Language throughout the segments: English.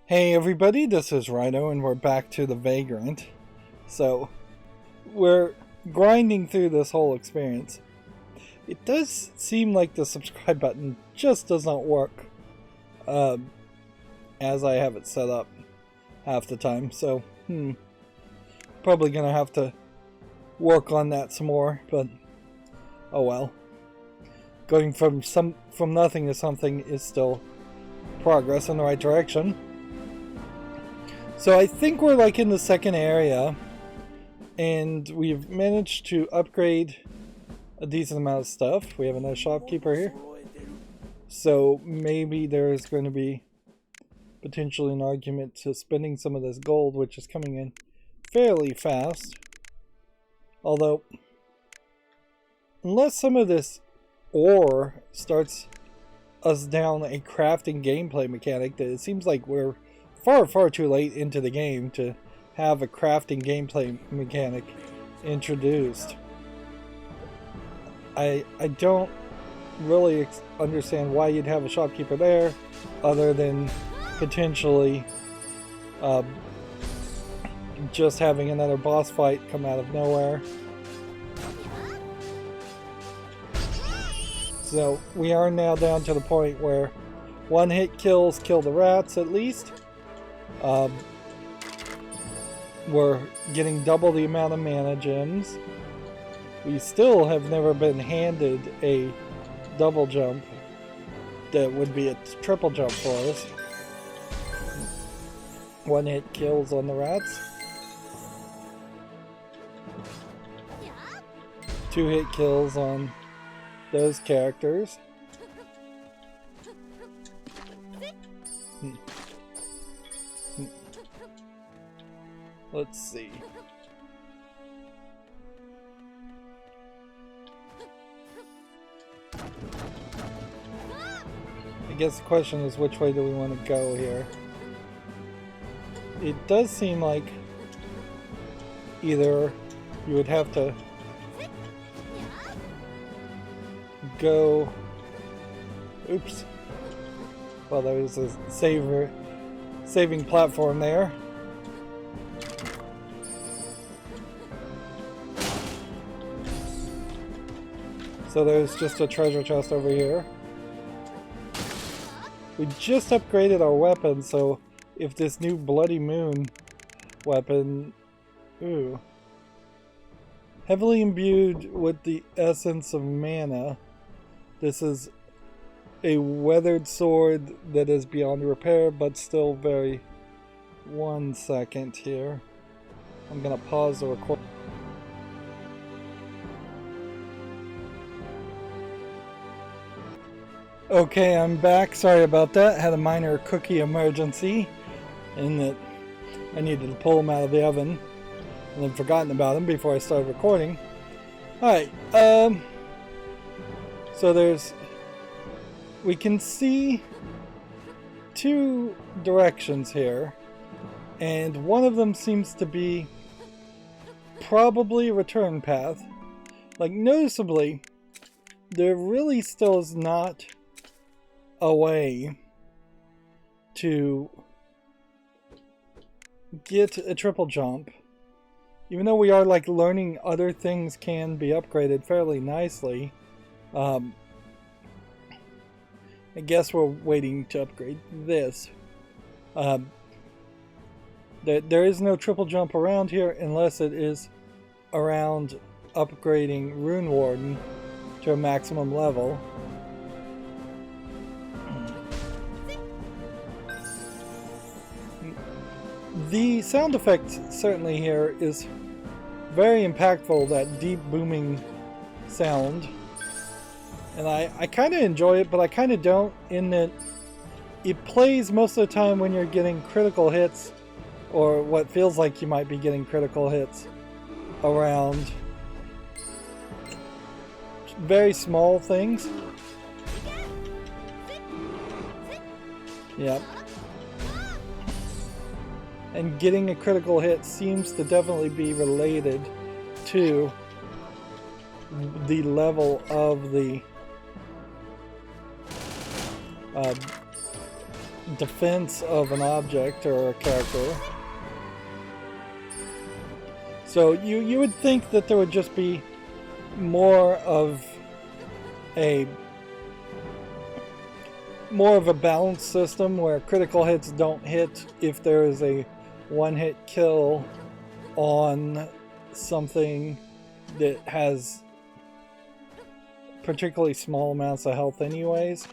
Hey everybody, this is Rydo and we're back to the Vagrant. So, we're grinding through this whole experience. It does seem like the subscribe button just does not work as I have it set up half the time. So, probably gonna have to work on that some more, but oh well. Going from nothing to something is still progress in the right direction. So I think we're like in the second area, and we've managed to upgrade a decent amount of stuff. We have another shopkeeper here. So maybe there's going to be potentially an argument to spending some of this gold, which is coming in fairly fast. Although, unless some of this ore starts us down a crafting gameplay mechanic, that it seems like we're far too late into the game to have a crafting gameplay mechanic introduced. I don't really understand why you'd have a shopkeeper there other than potentially just having another boss fight come out of nowhere. So we are now down to the point where one hit kills kill the rats at least. We're getting double the amount of mana gems. We still have never been handed a double jump that would be a triple jump for us. One hit kills on the rats. 2 hit kills on those characters. Let's see. I guess the question is, which way do we want to go here? It does seem like either you would have to go... Oops. Well, there was a saving platform there. So there's just a treasure chest over here. We just upgraded our weapon, so if this new Bloody Moon weapon... Ooh. Heavily imbued with the essence of mana. This is a weathered sword that is beyond repair, but still very... 1 second here. I'm gonna pause the recording. Okay, I'm back. Sorry about that. Had a minor cookie emergency in that I needed to pull them out of the oven and then forgotten about them before I started recording. Alright, so we can see 2 directions here, and one of them seems to be probably a return path. Like, noticeably, there really still is not a way to get a triple jump, even though we are like learning other things can be upgraded fairly nicely. I guess we're waiting to upgrade this. There is no triple jump around here unless it is around upgrading Rune Warden to a maximum level. The sound effect certainly here is very impactful, that deep booming sound. And I kind of enjoy it, but I kind of don't, in that it plays most of the time when you're getting critical hits, or what feels like you might be getting critical hits around very small things. Yep. And getting a critical hit seems to definitely be related to the level of the defense of an object or a character. So you would think that there would just be more of a balanced system where critical hits don't hit if there is a one-hit kill on something that has particularly small amounts of health anyways.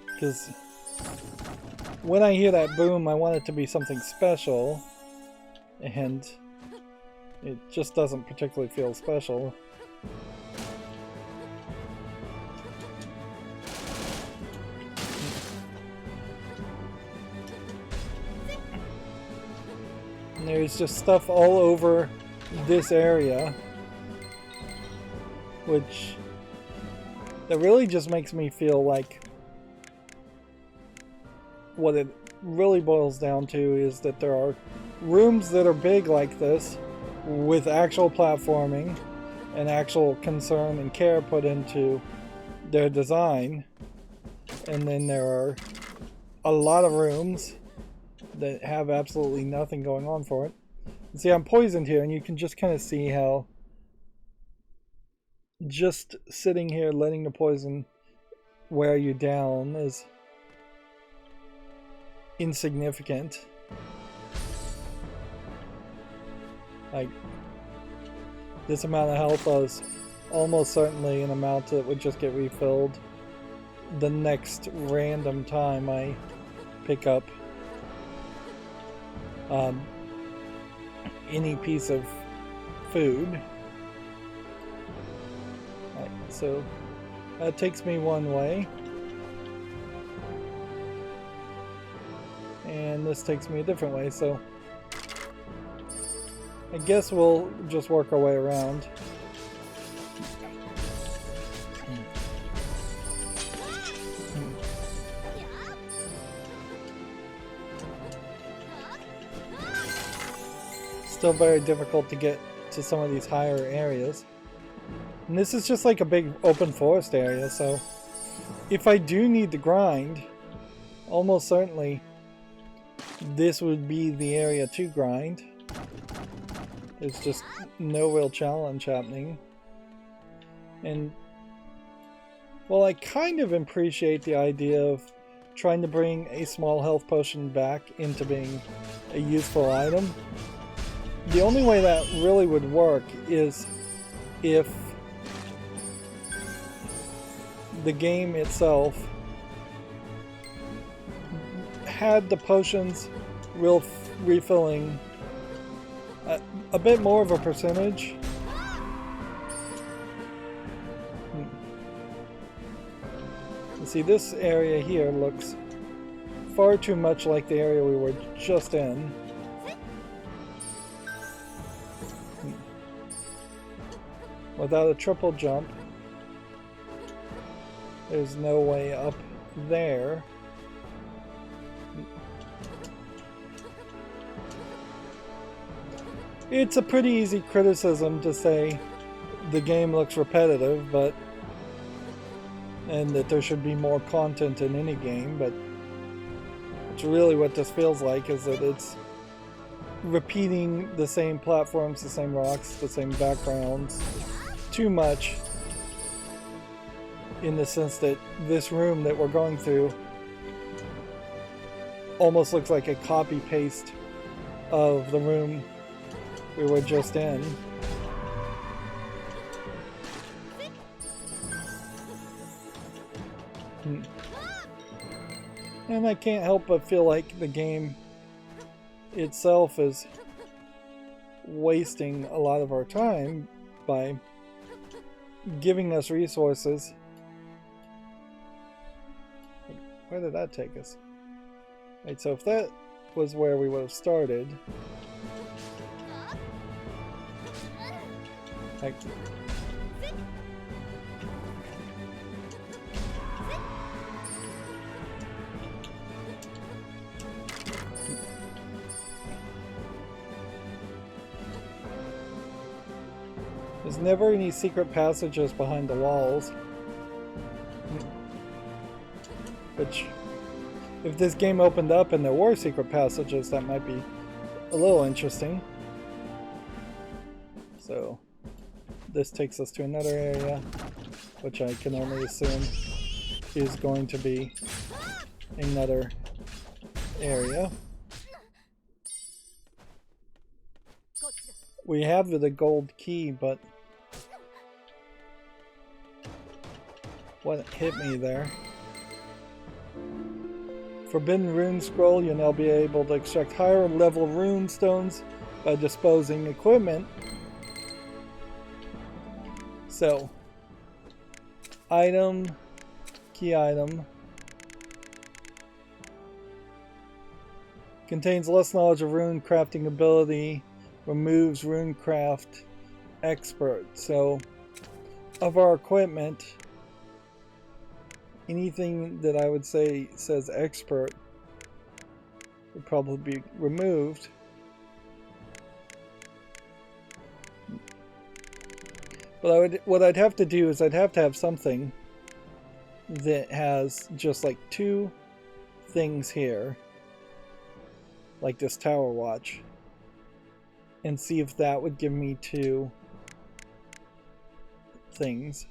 Because when I hear that boom, I want it to be something special, and it just doesn't particularly feel special. And there's just stuff all over this area, which that really just makes me feel like what it really boils down to is that there are rooms that are big like this with actual platforming and actual concern and care put into their design, and then there are a lot of rooms that have absolutely nothing going on for it. See, I'm poisoned here, and you can just kind of see how just sitting here letting the poison wear you down is insignificant. Like, this amount of health is almost certainly an amount that would just get refilled the next random time I pick up any piece of food. Right, so that takes me one way, and this takes me a different way, so I guess we'll just work our way around. Still very difficult to get to some of these higher areas. And this is just like a big open forest area, so if I do need to grind, almost certainly this would be the area to grind. There's just no real challenge happening. And well, I kind of appreciate the idea of trying to bring a small health potion back into being a useful item. The only way that really would work is if the game itself had the potions refilling a bit more of a percentage. See, this area here looks far too much like the area we were just in. Without a triple jump, there's no way up there. It's a pretty easy criticism to say the game looks repetitive, and that there should be more content in any game, but it's really what this feels like, is that it's repeating the same platforms, the same rocks, the same backgrounds too much, in the sense that this room that we're going through almost looks like a copy-paste of the room we were just in. And I can't help but feel like the game itself is wasting a lot of our time by giving us resources. Where did that take us? Right, so if that was where we would have started, like, there's never any secret passages behind the walls, which If this game opened up and there were secret passages, that might be a little interesting. So this takes us to another area, which I can only assume is going to be another area. We have the gold key, but what hit me there? Forbidden Rune Scroll. You'll now be able to extract higher level rune stones by disposing equipment. So, item, key item. Contains less knowledge of rune crafting ability. Removes runecraft expert. So, of our equipment, anything that I would say says expert would probably be removed. But what I'd have to do is I'd have to have something that has just like 2 things here, like this tower watch, and see if that would give me 2 things.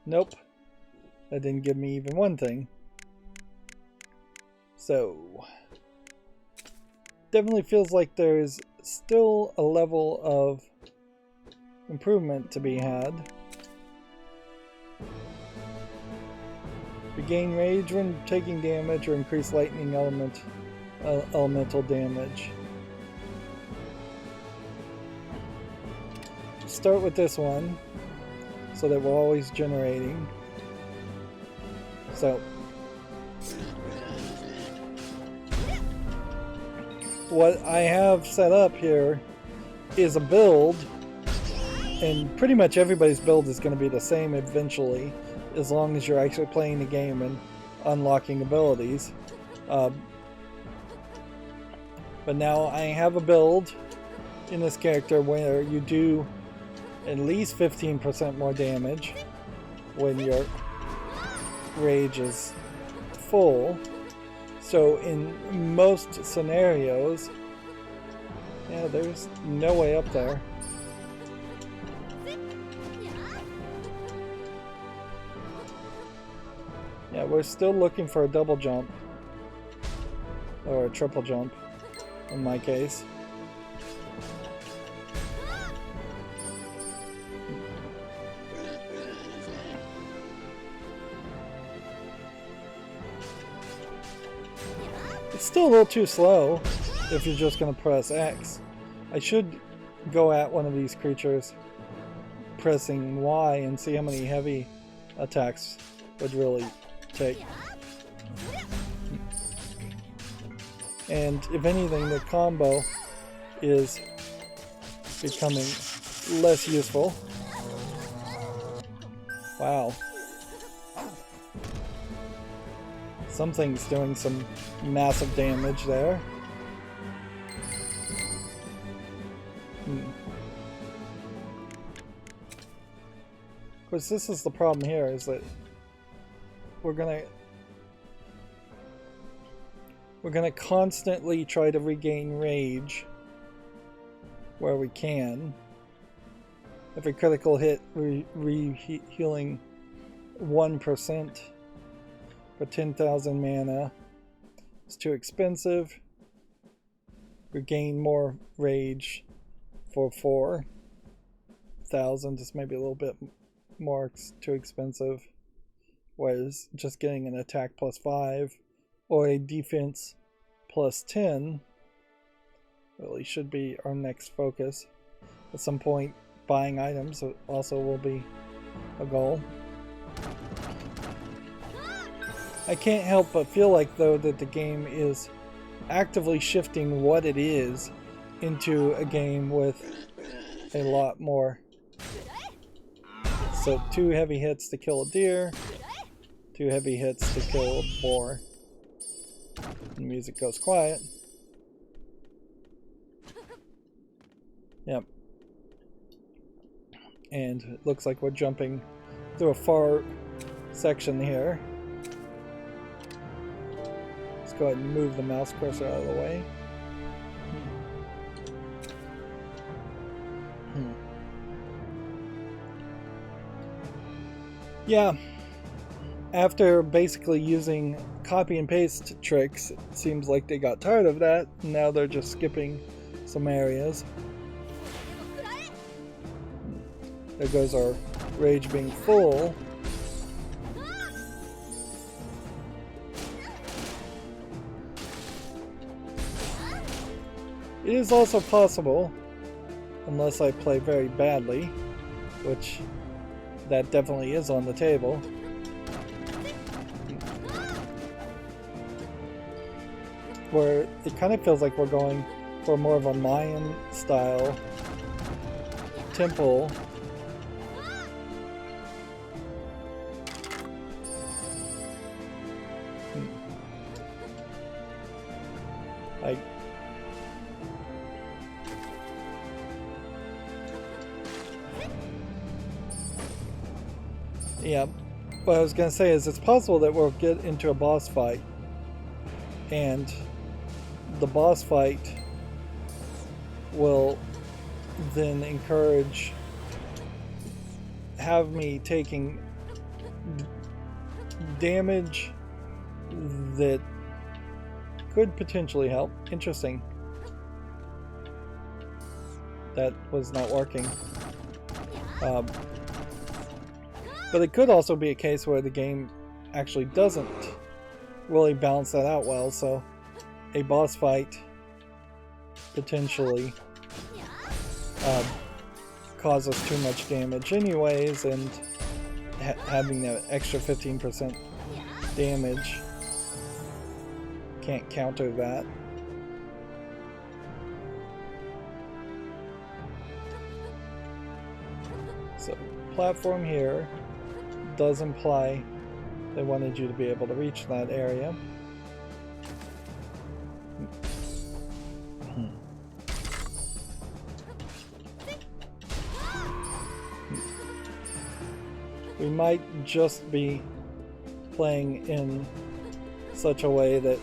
Nope. That didn't give me even 1 thing. So, definitely feels like there's still a level of improvement to be had. Regain rage when taking damage or increase lightning elemental damage. Start with this one so that we're always generating. So what I have set up here is a build, and pretty much everybody's build is going to be the same eventually, as long as you're actually playing the game and unlocking abilities. But now I have a build in this character where you do at least 15% more damage when your rage is full. So in most scenarios, yeah, there's no way up there. Yeah, we're still looking for a double jump. Or a triple jump, in my case. It's still a little too slow if you're just going to press X. I should go at one of these creatures pressing Y and see how many heavy attacks would really take. And if anything, the combo is becoming less useful. Wow. Something's doing some massive damage there. Of course, this is the problem here, is that we're gonna constantly try to regain rage where we can. Every critical hit, healing 1% for 10,000 mana. It's too expensive. Regain more rage for 4,000. Just maybe a little bit more too expensive. Whereas just getting an attack plus 5 or a defense plus 10 really should be our next focus. At some point, buying items also will be a goal. I can't help but feel like, though, that the game is actively shifting what it is into a game with a lot more. So 2 heavy hits to kill a deer, 2 heavy hits to kill a boar. The music goes quiet. Yep. And it looks like we're jumping through a far section here. Let's go ahead and move the mouse cursor out of the way. Yeah, after basically using copy and paste tricks, it seems like they got tired of that, and now they're just skipping some areas. There goes our rage being full. It is also possible, unless I play very badly, which that definitely is on the table, where it kind of feels like we're going for more of a Mayan style temple. Like, yeah, what I was going to say is it's possible that we'll get into a boss fight, and the boss fight will then encourage, have me taking damage that could potentially help. Interesting. That was not working. But it could also be a case where the game actually doesn't really balance that out well, so a boss fight potentially causes too much damage anyways, and having that extra 15% damage can't counter that. So platform here does imply they wanted you to be able to reach that area. We might just be playing in such a way that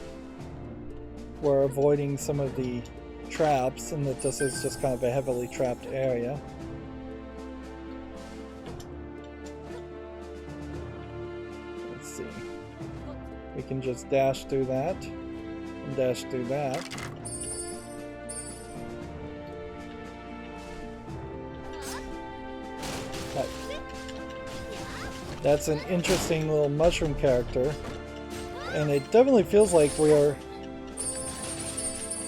we're avoiding some of the traps, and that this is just kind of a heavily trapped area. Let's see. We can just dash through that, and dash through that. That's an interesting little mushroom character, and it definitely feels like we are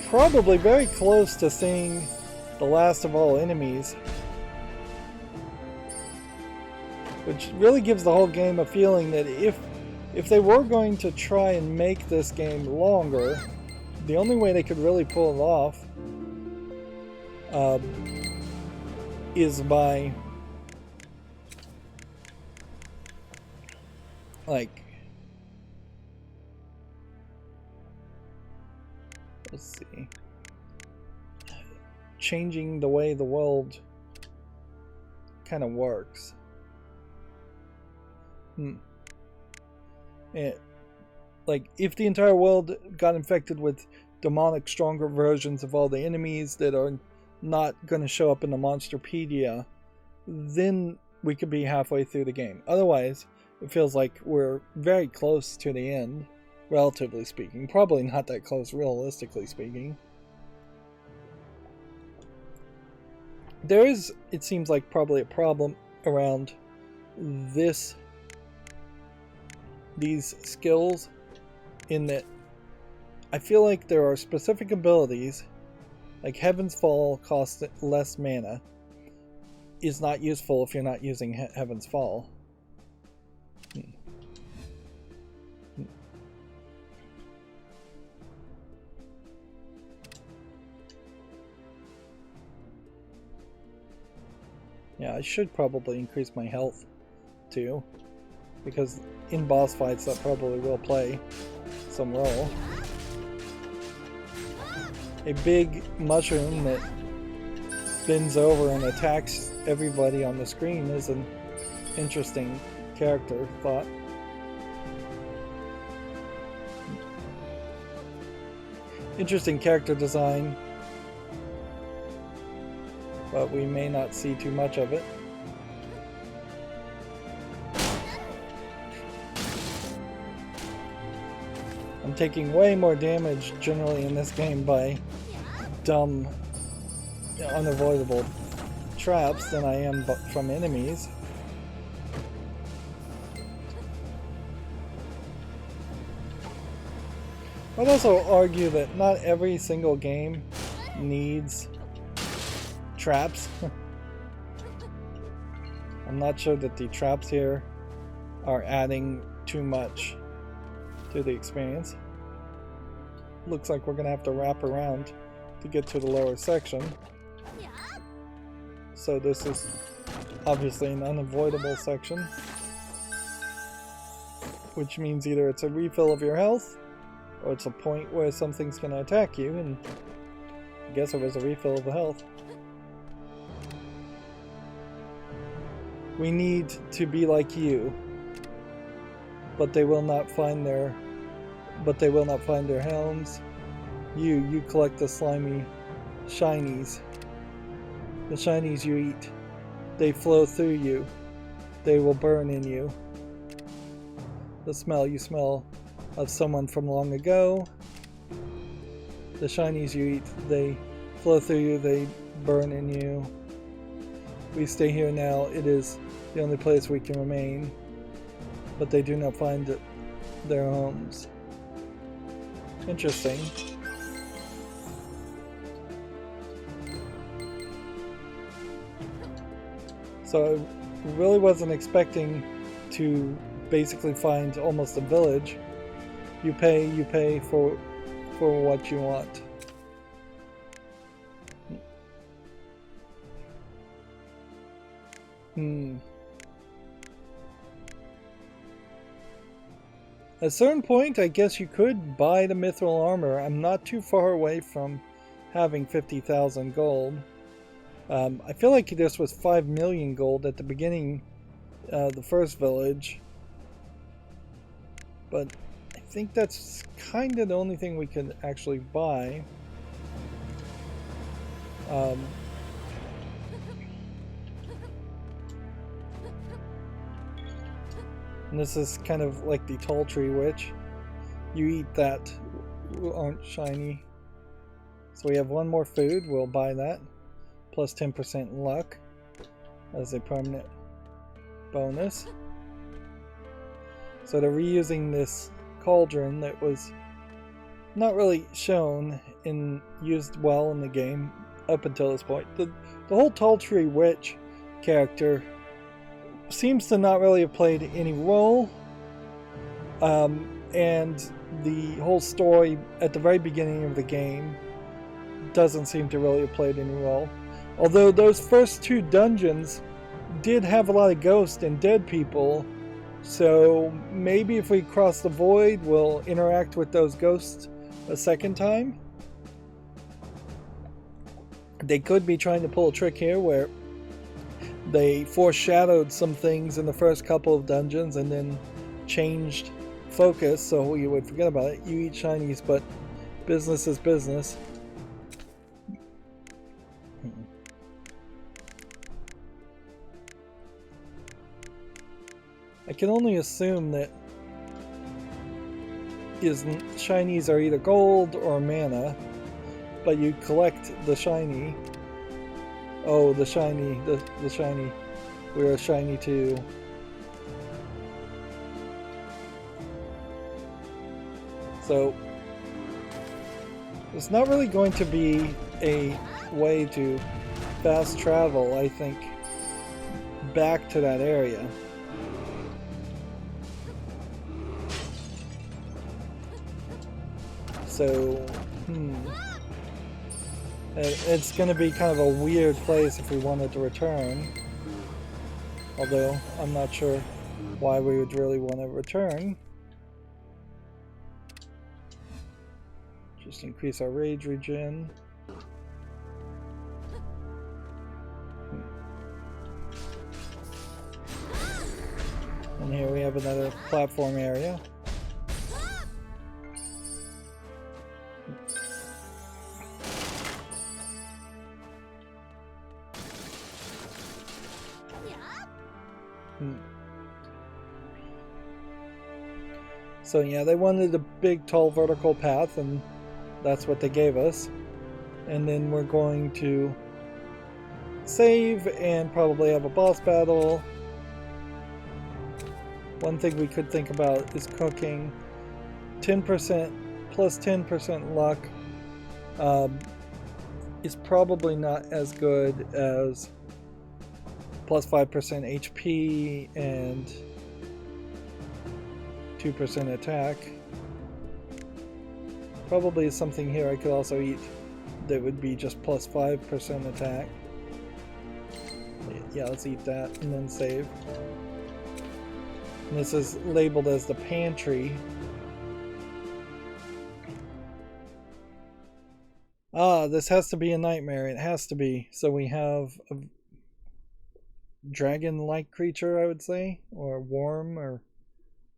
probably very close to seeing the last of all enemies, which really gives the whole game a feeling that if they were going to try and make this game longer, the only way they could really pull it off is by, like, let's see, changing the way the world kind of works. Like, if the entire world got infected with demonic, stronger versions of all the enemies that are not going to show up in the Monsterpedia, then we could be halfway through the game. Otherwise, it feels like we're very close to the end, relatively speaking. Probably not that close, realistically speaking. There is, it seems like, probably a problem around these skills, in that I feel like there are specific abilities, like Heaven's Fall costs less mana, is not useful if you're not using Heaven's Fall. Yeah, I should probably increase my health too, because in boss fights that probably will play some role. A big mushroom that bends over and attacks everybody on the screen is an interesting character thought. interesting character design, but we may not see too much of it. I'm taking way more damage generally in this game by dumb, unavoidable traps than I am from enemies. I'd also argue that not every single game needs traps. I'm not sure that the traps here are adding too much to the experience. Looks like we're gonna have to wrap around to get to the lower section. So this is obviously an unavoidable section, which means either it's a refill of your health or it's a point where something's gonna attack you, and I guess it was a refill of the health. We need to be like you, but they will not find their helms. You collect the slimy shinies. The shinies you eat, they flow through you. They will burn in you. The smell you smell of someone from long ago. The shinies you eat, they flow through you, they burn in you. We stay here now. It is the only place we can remain, but they do not find their homes. Interesting. So I really wasn't expecting to basically find almost a village. You pay for what you want. At a certain point, I guess you could buy the mithril armor. I'm not too far away from having 50,000 gold. I feel like this was 5 million gold at the beginning, the first village. But I think that's kind of the only thing we could actually buy. And this is kind of like the tall tree witch. You eat that, aren't shiny. So we have one more food, we'll buy that. Plus 10% luck as a permanent bonus. So they're reusing this cauldron that was not really shown and used well in the game up until this point. The whole tall tree witch character seems to not really have played any role, and the whole story at the very beginning of the game doesn't seem to really have played any role. Although those first two dungeons did have a lot of ghosts and dead people, so maybe if we cross the void we'll interact with those ghosts a second time. They could be trying to pull a trick here where they foreshadowed some things in the first couple of dungeons and then changed focus so you would forget about it. You eat shinies, but business is business. I can only assume that shinies are either gold or mana, but you collect the shiny. Oh, the shiny, the shiny. We're a shiny too. So, it's not really going to be a way to fast travel, I think, back to that area. So, it's going to be kind of a weird place if we wanted to return. Although, I'm not sure why we would really want to return. Just increase our rage regen. And here we have another platform area. So yeah, they wanted a big, tall, vertical path, and that's what they gave us. And then we're going to save and probably have a boss battle. One thing we could think about is cooking. 10% plus 10% luck is probably not as good as plus 5% HP and 2% attack. Probably something here I could also eat that would be just plus 5% attack. Yeah, let's eat that and then save. And this is labeled as the pantry. Ah, this has to be a nightmare. It has to be. So we have a dragon-like creature, I would say, or a worm, or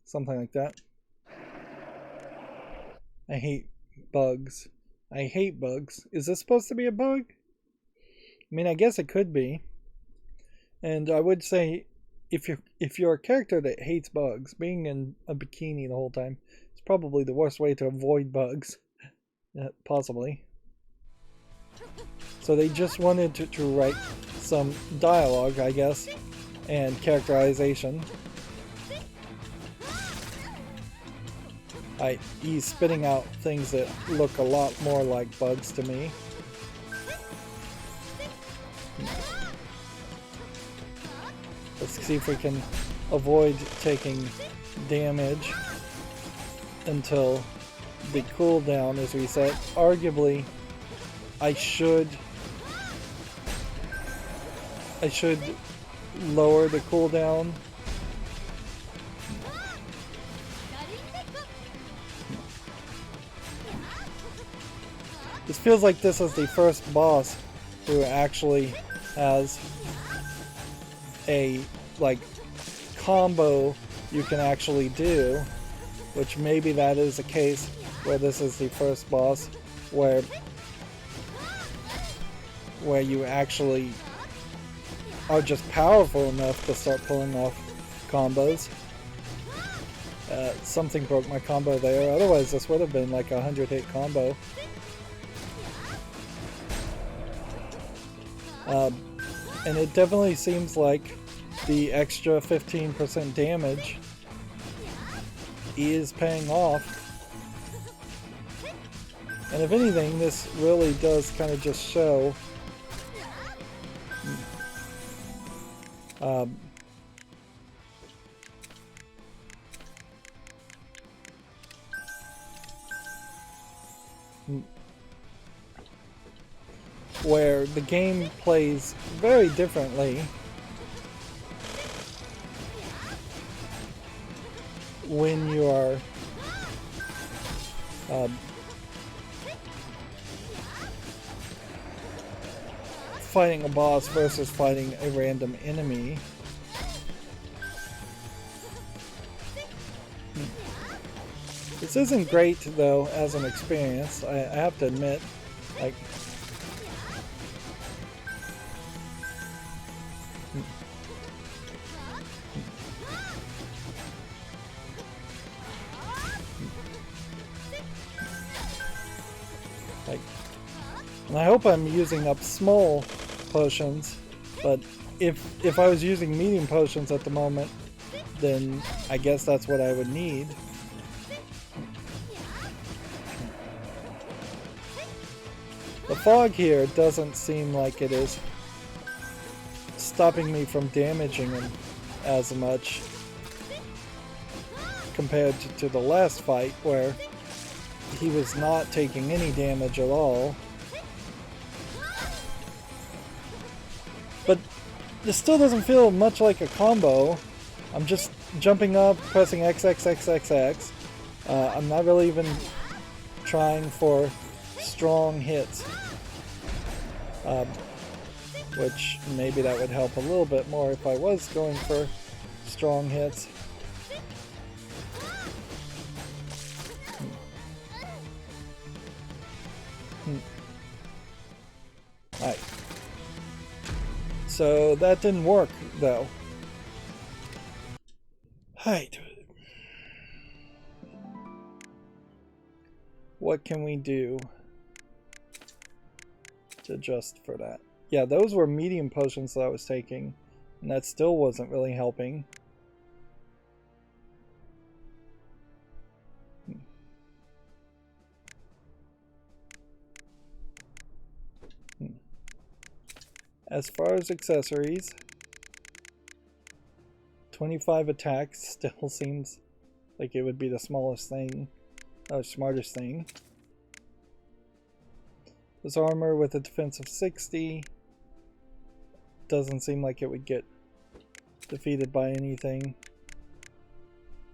something like that. I hate bugs. I hate bugs. Is this supposed to be a bug? I mean, I guess it could be. And I would say, if you're a character that hates bugs, being in a bikini the whole time is probably the worst way to avoid bugs. Possibly. So they just wanted to write some dialogue, I guess, and characterization. He's spitting out things that look a lot more like bugs to me. Let's see if we can avoid taking damage until the cooldown is reset. Arguably, I should lower the cooldown. This feels like this is the first boss who actually has a combo you can actually do, which maybe that is the case where this is the first boss where you actually are just powerful enough to start pulling off combos. Something broke my combo there, otherwise this would have been like a 100-hit combo. And it definitely seems like the extra 15% damage is paying off. And if anything, this really does kind of just show where the game plays very differently when you are fighting a boss versus fighting a random enemy. This isn't great though as an experience, I have to admit. Like, and I hope I'm using up small potions, but if I was using medium potions at the moment, then I guess that's what I would need. The fog here doesn't seem like it is stopping me from damaging him as much compared to the last fight where he was not taking any damage at all. But this still doesn't feel much like a combo. I'm just jumping up, pressing X, X, X, X, X. I'm not really even trying for strong hits. Which maybe that would help a little bit more if I was going for strong hits. Alright. So that didn't work though. Right. What can we do to adjust for that? Yeah, those were medium potions that I was taking, and that still wasn't really helping. As far as accessories, 25 attacks still seems like it would be the smallest thing, or smartest thing. This armor with a defense of 60 doesn't seem like it would get defeated by anything.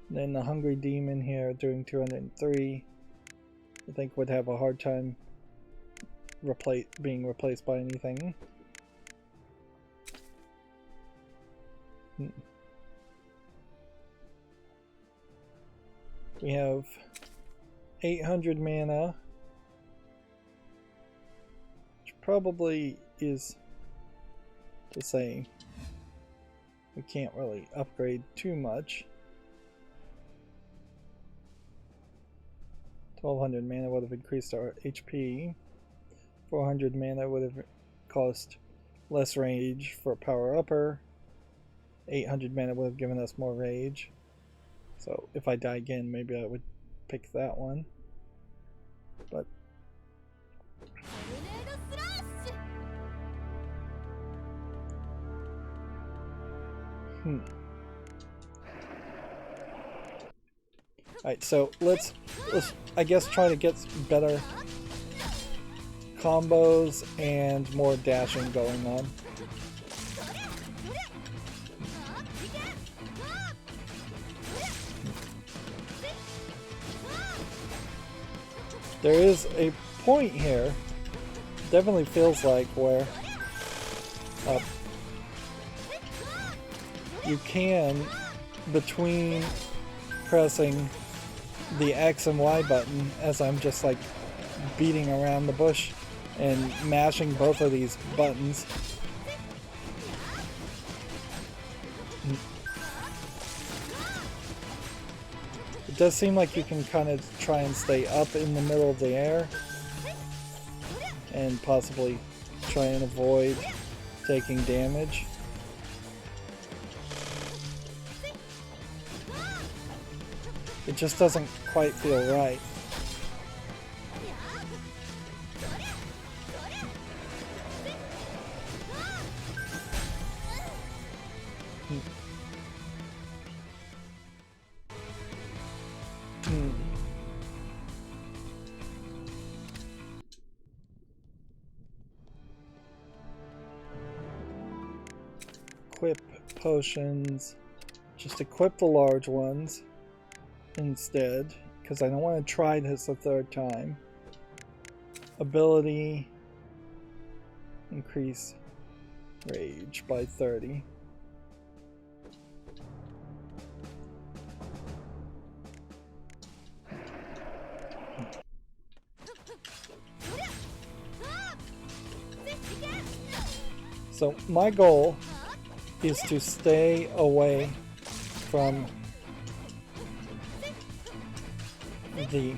Then the Hungry Demon here doing 203, I think would have a hard time being replaced by anything. We have 800 mana, which probably is to say we can't really upgrade too much. 1200 mana would have increased our HP. 400 mana would have cost less rage for power upper. 800 mana would have given us more rage. So if I die again, maybe I would pick that one. But alright, so let's I guess try to get better combos and more dashing going on. There is a point here, definitely feels like, where you can, between pressing the X and Y button, as I'm just like beating around the bush and mashing both of these buttons, it does seem like you can kind of try and stay up in the middle of the air and possibly try and avoid taking damage. It just doesn't quite feel right. Equip potions. Just equip the large ones instead, because I don't want to try this a third time. Ability, increase rage by 30. So my goal is to stay away from the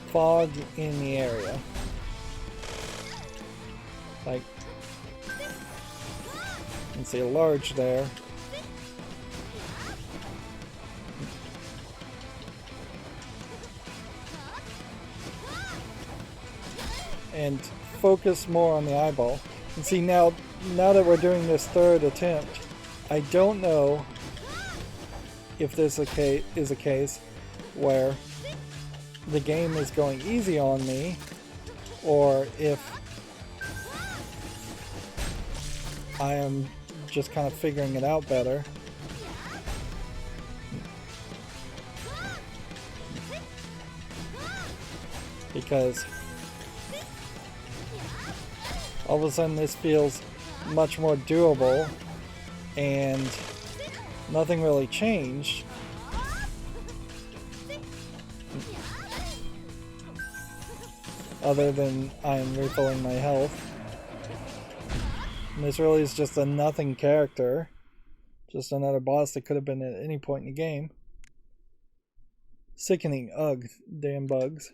fog in the area. Like, you can see a large there. And focus more on the eyeball. And see, now that we're doing this third attempt, I don't know if this is a case where the game is going easy on me, or if I am just kind of figuring it out better. Because all of a sudden this feels much more doable and nothing really changed. Other than I'm refilling my health. Mythrilia is just a nothing character. Just another boss that could have been at any point in the game. Sickening. Ugh, damn bugs.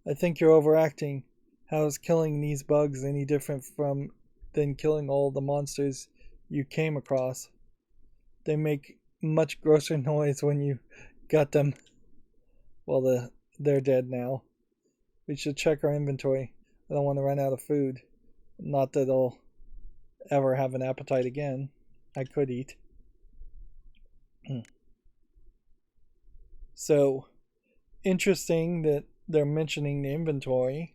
I think you're overacting. How is killing these bugs any different than killing all the monsters you came across? They make much grosser noise when you got them. Well, they're dead now. We should check our inventory. I don't want to run out of food. Not that I'll ever have an appetite again. I could eat. So, interesting that they're mentioning the inventory.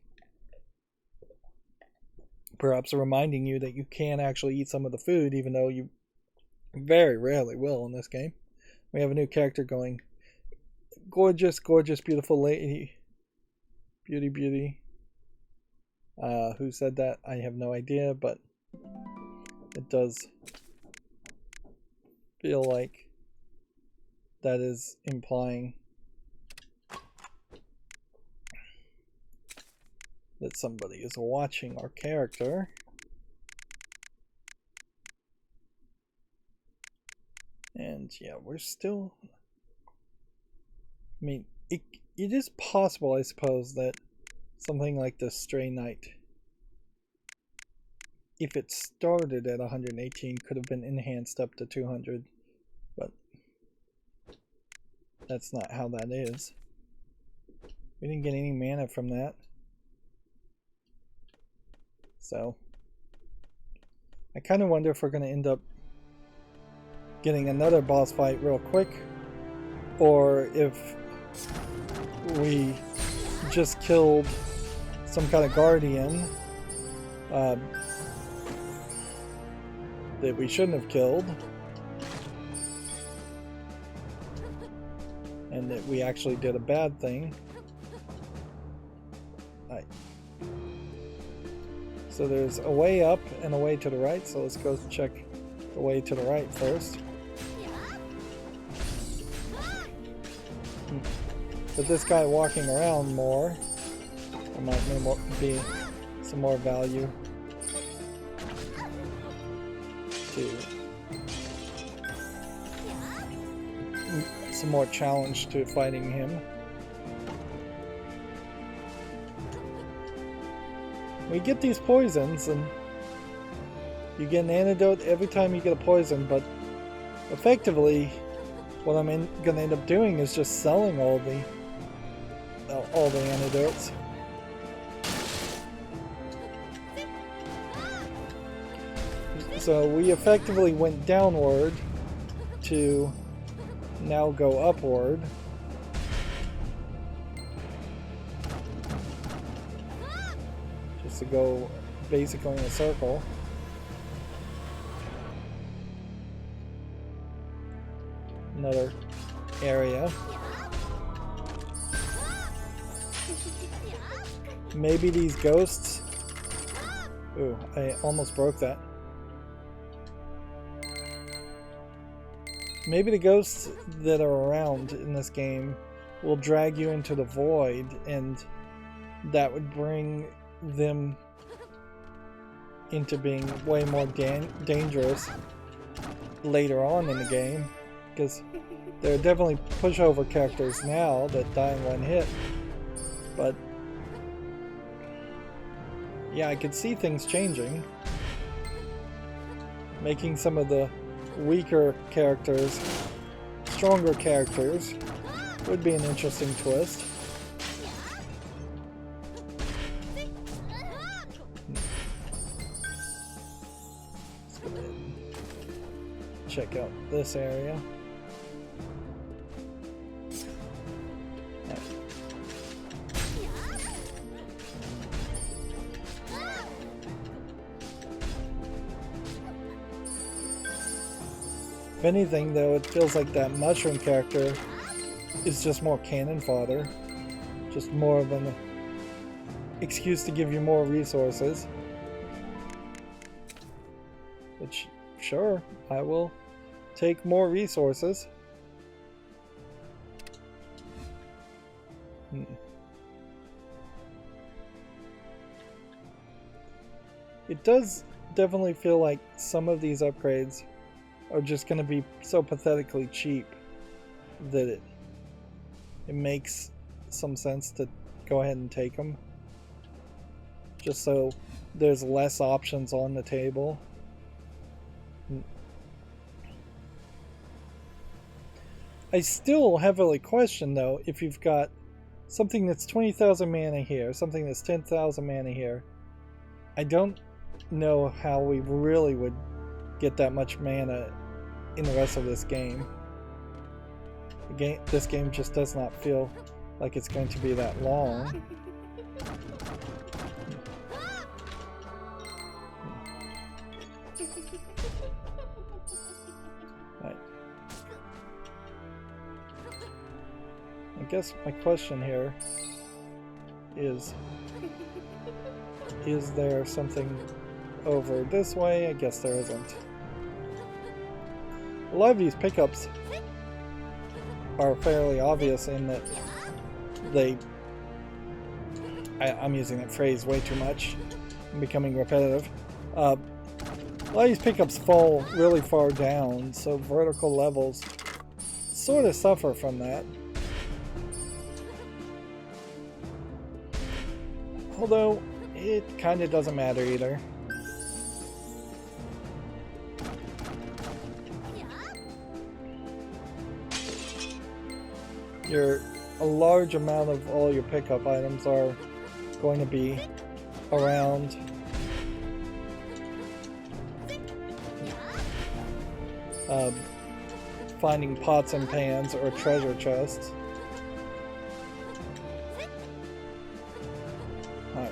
Perhaps reminding you that you can actually eat some of the food, even though you very rarely will in this game. We have a new character going. Gorgeous, gorgeous, beautiful lady. Beauty, beauty. Who said that? I have no idea, but it does feel like that is implying that somebody is watching our character. And yeah, we're still... I mean, it is possible, I suppose, that something like the Stray Knight, if it started at 118, could have been enhanced up to 200, but that's not how that is. We didn't get any mana from that. So, I kind of wonder if we're going to end up getting another boss fight real quick, or if we just killed some kind of guardian that we shouldn't have killed, and that we actually did a bad thing. So there's a way up and a way to the right, so let's go check the way to the right first. With this guy walking around more, there might be some more value to some more challenge to fighting him. We get these poisons, and you get an antidote every time you get a poison, but effectively what I'm going to end up doing is just selling all the antidotes. So we effectively went downward to now go upward. Just to go basically in a circle. Another area. Maybe these ghosts... Ooh, I almost broke that. Maybe the ghosts that are around in this game will drag you into the void, and that would bring them into being way more dangerous later on in the game, because there are definitely pushover characters now that die in one hit, but yeah, I could see things changing, making some of the weaker characters stronger characters would be an interesting twist. Let's go ahead and check out this area. If anything, though, it feels like that mushroom character is just more cannon fodder. Just more of an excuse to give you more resources. Which, sure, I will take more resources. It does definitely feel like some of these upgrades are just going to be so pathetically cheap that it makes some sense to go ahead and take them. Just so there's less options on the table. I still heavily question, though, if you've got something that's 20,000 mana here, something that's 10,000 mana here. I don't know how we really would get that much mana in the rest of this game. This game just does not feel like it's going to be that long. Right. I guess my question here is there something over this way? I guess there isn't. A lot of these pickups are fairly obvious in that I'm using that phrase way too much. I'm becoming repetitive. A lot of these pickups fall really far down, so vertical levels sort of suffer from that. Although, it kind of doesn't matter either. A large amount of all your pickup items are going to be around finding pots and pans or treasure chests. Alright.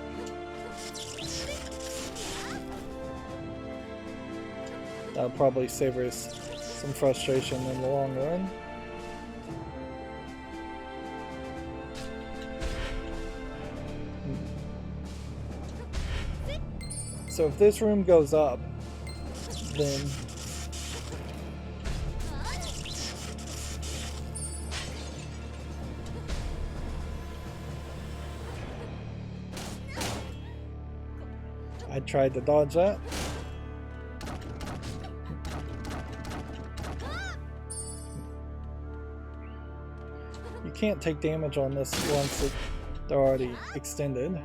That'll probably save us some frustration in the long run. So if this room goes up, then I tried to dodge that. You can't take damage on this once they're already extended.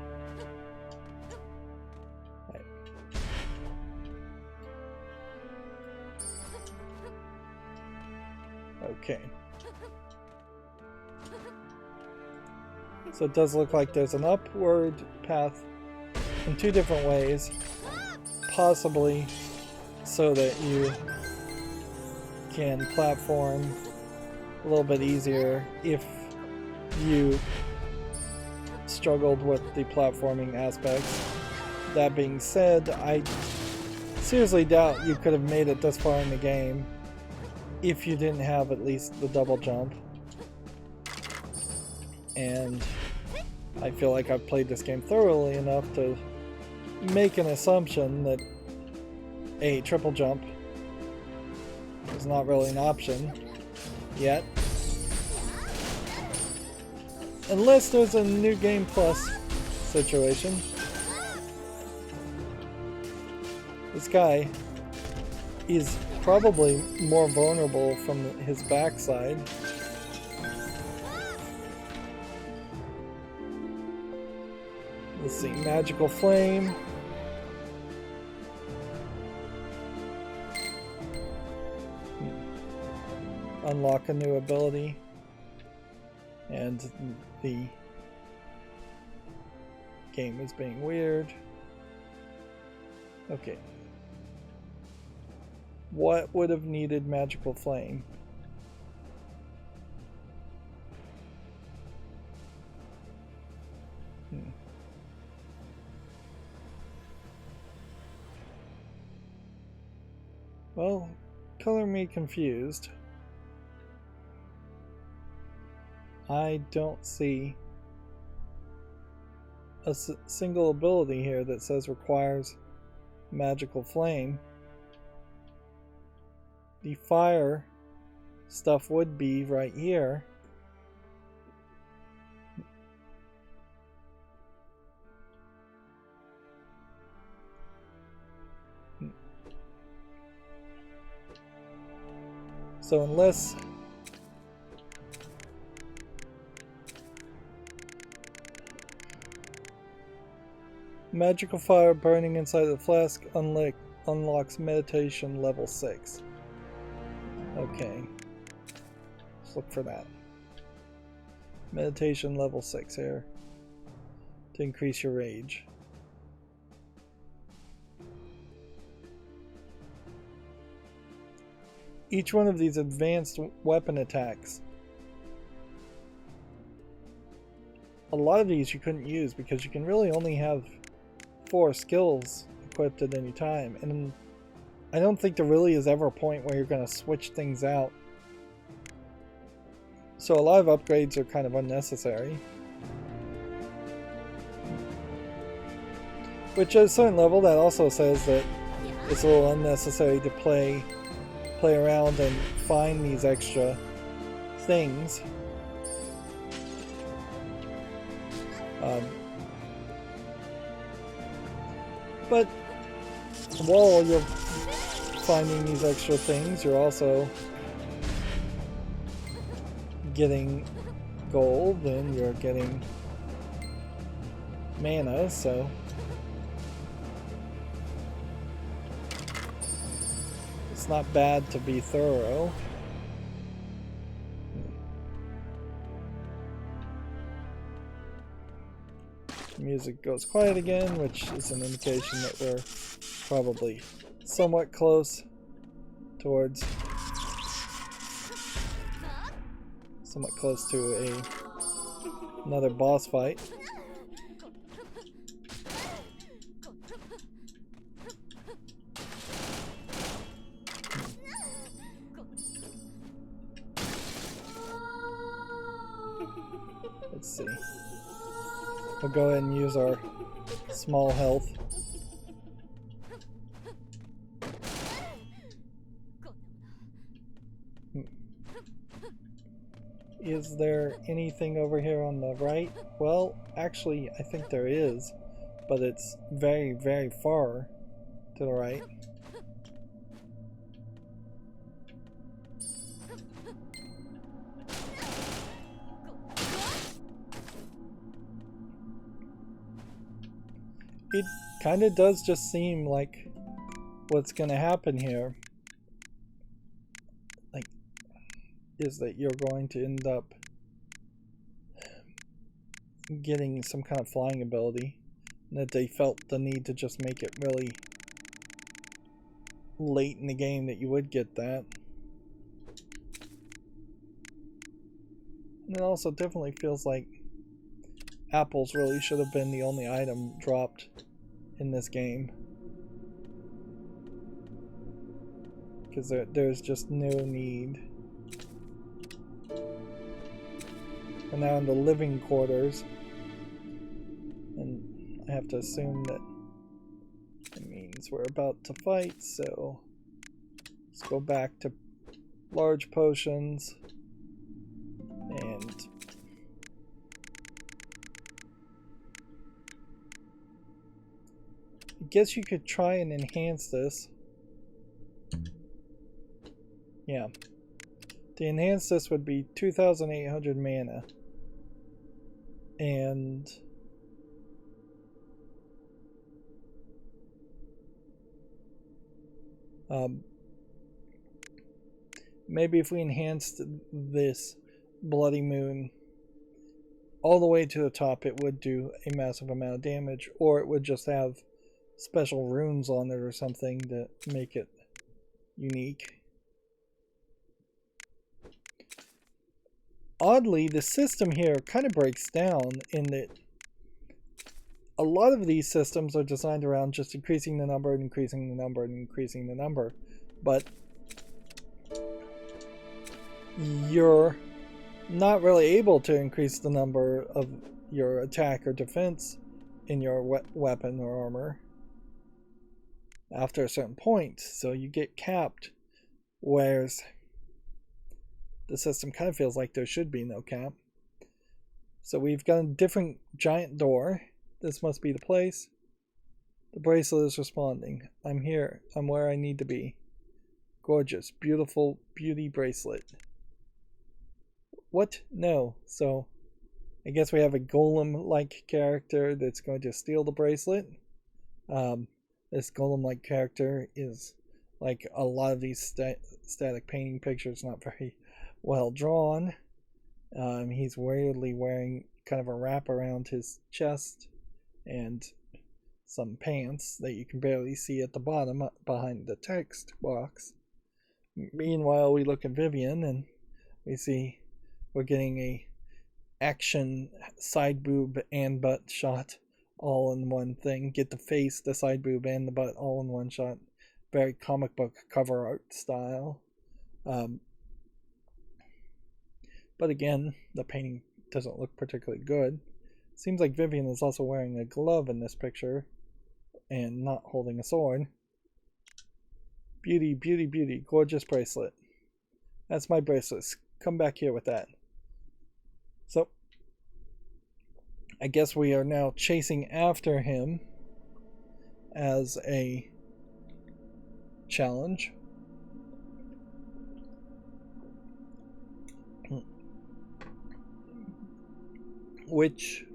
Okay. So it does look like there's an upward path in two different ways, possibly so that you can platform a little bit easier if you struggled with the platforming aspects. That being said, I seriously doubt you could have made it this far in the game if you didn't have at least the double jump. And I feel like I've played this game thoroughly enough to make an assumption that a triple jump is not really an option yet. Unless there's a new game plus situation. This guy is probably more vulnerable from his backside. Let's see, magical flame. Unlock a new ability. And the game is being weird. Okay. What would have needed magical flame? Well, color me confused. I don't see a single ability here that says requires magical flame. The fire stuff would be right here. So unless magical fire burning inside the flask unlocks meditation level 6. Okay. Let's look for that. Meditation level 6 here. To increase your rage. Each one of these advanced weapon attacks. A lot of these you couldn't use because you can really only have 4 skills equipped at any time. And I don't think there really is ever a point where you're going to switch things out. So a lot of upgrades are kind of unnecessary. Which at a certain level that also says that it's a little unnecessary to play around and find these extra things. But while you're finding these extra things, you're also getting gold and you're getting mana, so it's not bad to be thorough. Music goes quiet again, which is an indication that we're probably somewhat close towards to another boss fight. Let's see. We'll go ahead and use our small health. Is there anything over here on the right? Well, actually, I think there is, but it's very, very far to the right. It kind of does just seem like what's going to happen here is that you're going to end up getting some kind of flying ability, and that they felt the need to just make it really late in the game that you would get that. And it also definitely feels like apples really should have been the only item dropped in this game, because there's just no need. We're now in the living quarters, and I have to assume that it means we're about to fight, so let's go back to large potions, and I guess you could try and enhance this. Yeah. To enhance this would be 2,800 mana. And maybe if we enhanced this Bloody Moon all the way to the top, it would do a massive amount of damage, or it would just have special runes on it or something to make it unique. Oddly, the system here kind of breaks down in that a lot of these systems are designed around just increasing the number and increasing the number and increasing the number, but you're not really able to increase the number of your attack or defense in your weapon or armor after a certain point, so you get capped, whereas the system kind of feels like there should be no cap. So we've got a different giant door. This must be the place. The bracelet is responding. I'm here. I'm where I need to be. Gorgeous, beautiful beauty bracelet. What? No. So, I guess we have a golem-like character that's going to steal the bracelet. This golem-like character is, like a lot of these static painting pictures, not very well drawn. He's weirdly wearing kind of a wrap around his chest and some pants that you can barely see at the bottom behind the text box. Meanwhile, we look at Vivian and we see we're getting a action side boob and butt shot all in one thing. Get the face, the side boob, and the butt all in one shot. Very comic book cover art style. But again, the painting doesn't look particularly good. Seems like Vivian is also wearing a glove in this picture and not holding a sword. Beauty, beauty, beauty. Gorgeous bracelet. That's my bracelet. Come back here with that. So, I guess we are now chasing after him as a challenge. Which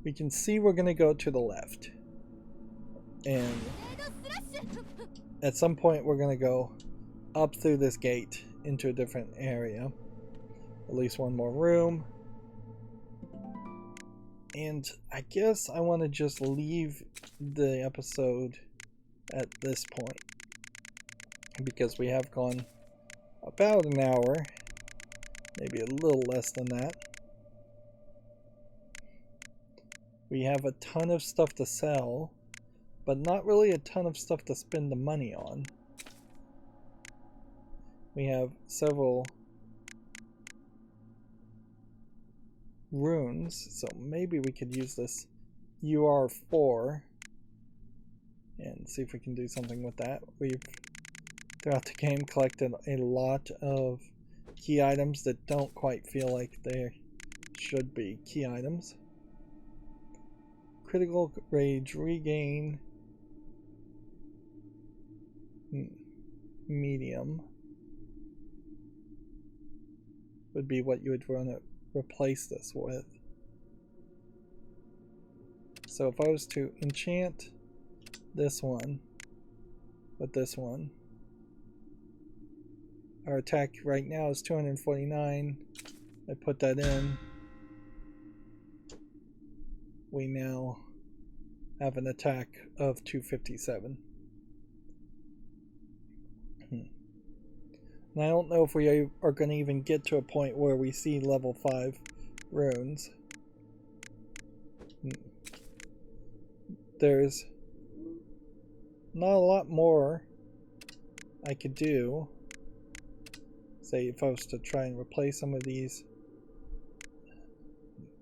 we can see we're going to go to the left. And at some point we're going to go up through this gate into a different area. At least one more room. And I guess I want to just leave the episode at this point, because we have gone about an hour, maybe a little less than that. We have a ton of stuff to sell, but not really a ton of stuff to spend the money on. We have several runes, so maybe we could use this UR4 and see if we can do something with that. We've throughout the game collected a lot of key items that don't quite feel like they should be key items. Critical rage regain, medium would be what you would want to replace this with. So if I was to enchant this one with this one, our attack right now is 249. I put that in. We now have an attack of 257. And I don't know if we are going to even get to a point where we see level 5 runes. There's not a lot more I could do. Say if I was to try and replace some of these,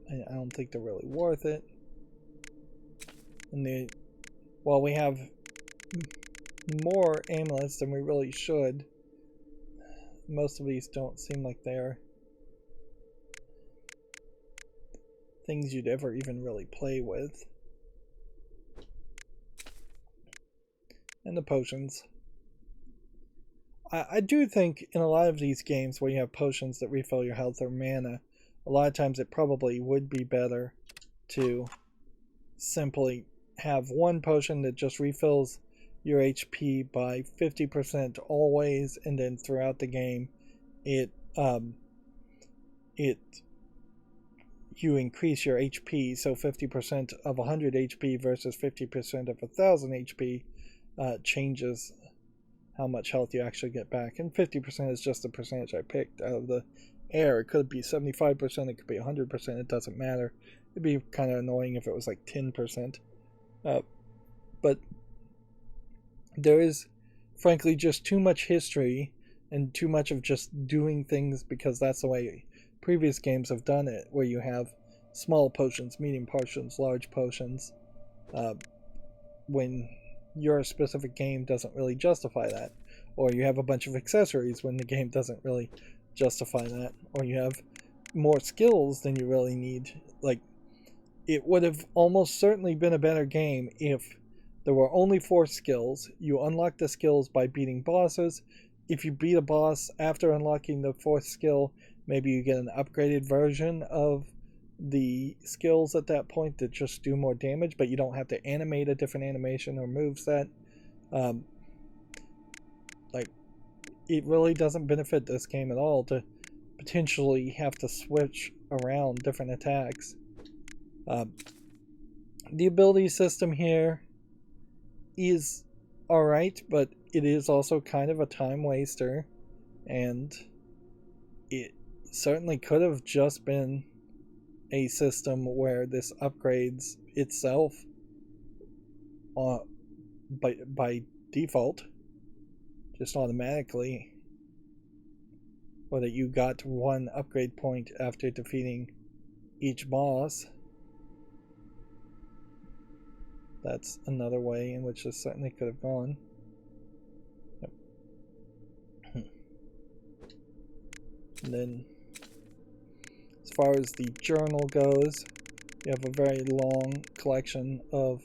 I don't think they're really worth it. And while we have more amulets than we really should, most of these don't seem like they're things you'd ever even really play with. And the potions. I do think in a lot of these games where you have potions that refill your health or mana, a lot of times it probably would be better to simply have one potion that just refills your HP by 50% always, and then throughout the game you increase your HP, so 50% of 100 HP versus 50% of 1000 HP changes how much health you actually get back. And 50% is just the percentage I picked out of the air. It could be 75%, it could be 100%, it doesn't matter. It'd be kind of annoying if it was like 10%. But there is frankly just too much history and too much of just doing things because that's the way previous games have done it, where you have small potions, medium potions, large potions, when your specific game doesn't really justify that, or you have a bunch of accessories when the game doesn't really justify that, or you have more skills than you really need. Like, it would have almost certainly been a better game if there were only 4 skills. You unlock the skills by beating bosses. If you beat a boss after unlocking the 4th skill, maybe you get an upgraded version of the skills at that point that just do more damage, but you don't have to animate a different animation or moveset. Like, it really doesn't benefit this game at all to potentially have to switch around different attacks. The ability system here is alright, but it is also kind of a time waster, and it certainly could have just been a system where this upgrades itself by default, just automatically, or that you got 1 upgrade point after defeating each boss. That's another way in which this certainly could have gone. Yep. And then, as far as the journal goes, you have a very long collection of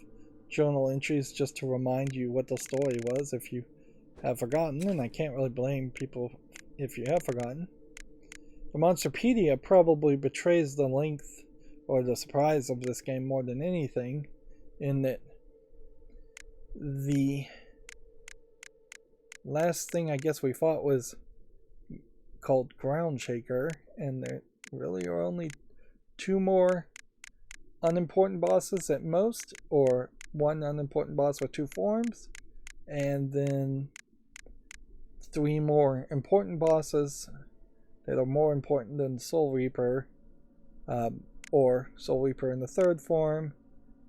journal entries just to remind you what the story was if you have forgotten, and I can't really blame people if you have forgotten. The Monsterpedia probably betrays the length or the surprise of this game more than anything, in that the last thing I guess we fought was called Ground Shaker, and there really are only 2 more unimportant bosses at most, or 1 unimportant boss with 2 forms, and then 3 more important bosses that are more important than Soul Reaper, or Soul Reaper in the 3rd form,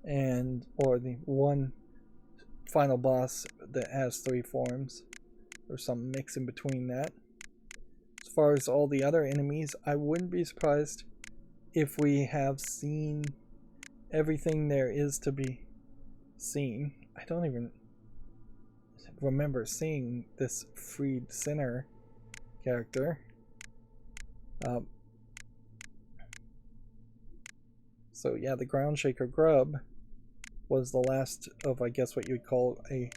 and or the 1 final boss that has 3 forms, or some mix in between that. As far as all the other enemies, I wouldn't be surprised if we have seen everything there is to be seen. I don't even remember seeing this freed sinner character. So yeah, the Ground Shaker Grub was the last of, I guess, what you would call a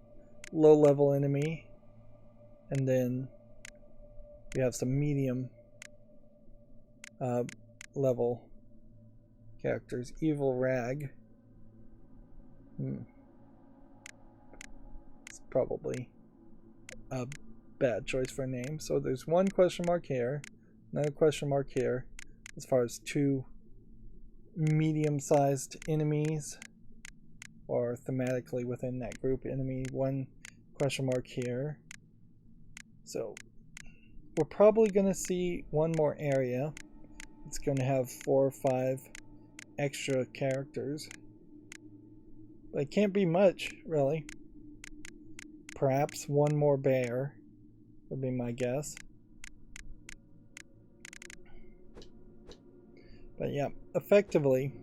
low-level enemy. And then we have some medium level characters. Evil Rag. It's probably a bad choice for a name. So there's 1 question mark here, another question mark here, as far as 2 medium-sized enemies, or thematically within that group enemy, 1 question mark here. So we're probably going to see 1 more area. It's going to have 4 or 5 extra characters, but it can't be much, really. Perhaps 1 more bear would be my guess. But yeah, effectively,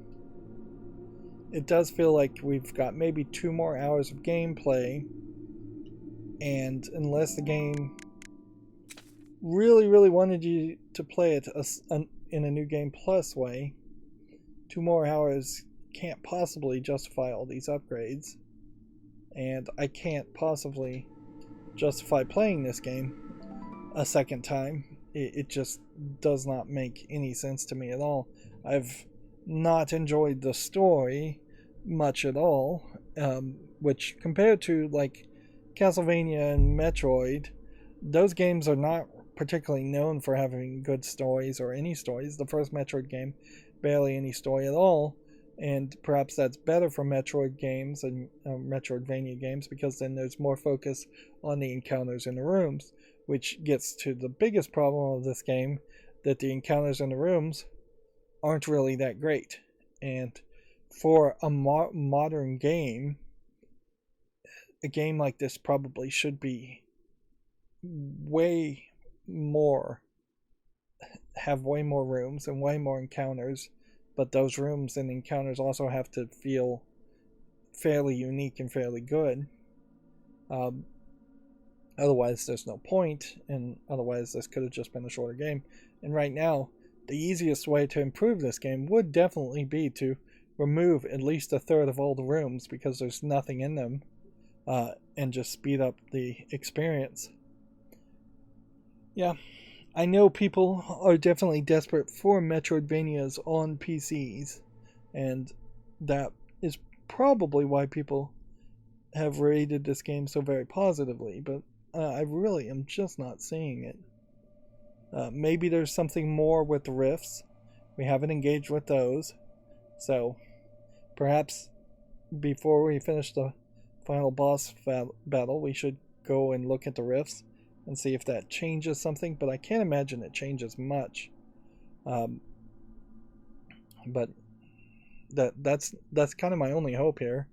it does feel like we've got maybe 2 more hours of gameplay, and unless the game really wanted you to play it in a New Game Plus way, 2 more hours can't possibly justify all these upgrades, and I can't possibly justify playing this game a second time. It just does not make any sense to me at all. I've not enjoyed the story much at all, which compared to like Castlevania and Metroid, those games are not particularly known for having good stories or any stories. The first Metroid game, barely any story at all, and perhaps that's better for Metroid games and Metroidvania games, because then there's more focus on the encounters in the rooms, which gets to the biggest problem of this game, that the encounters in the rooms aren't really that great. And for a modern game, a game like this probably should be have way more rooms and way more encounters, but those rooms and encounters also have to feel fairly unique and fairly good. Otherwise there's no point, and otherwise this could have just been a shorter game. And right now, the easiest way to improve this game would definitely be to remove at least a third of all the rooms because there's nothing in them, and just speed up the experience. Yeah, I know people are definitely desperate for Metroidvanias on PCs, and that is probably why people have rated this game so very positively, but I really am just not seeing it. Maybe there's something more with the rifts. We haven't engaged with those, so perhaps before we finish the final boss battle, we should go and look at the rifts and see if that changes something, but I can't imagine it changes much. But that's kind of my only hope here,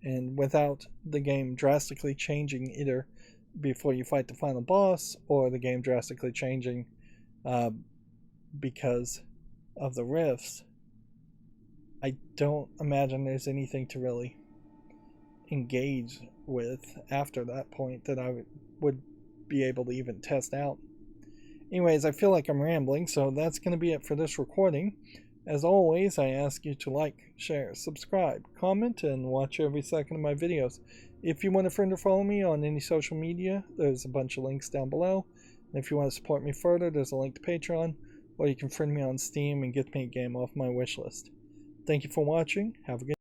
and without the game drastically changing either before you fight the final boss or the game drastically changing because of the rifts, I don't imagine there's anything to really engage with after that point that I would be able to even test out. Anyways, I feel like I'm rambling, so that's going to be it for this recording. As always, I ask you to like, share, subscribe, comment, and watch every second of my videos. If you want a friend or follow me on any social media, there's a bunch of links down below. And if you want to support me further, there's a link to Patreon, or you can friend me on Steam and get me a game off my wishlist. Thank you for watching. Have a good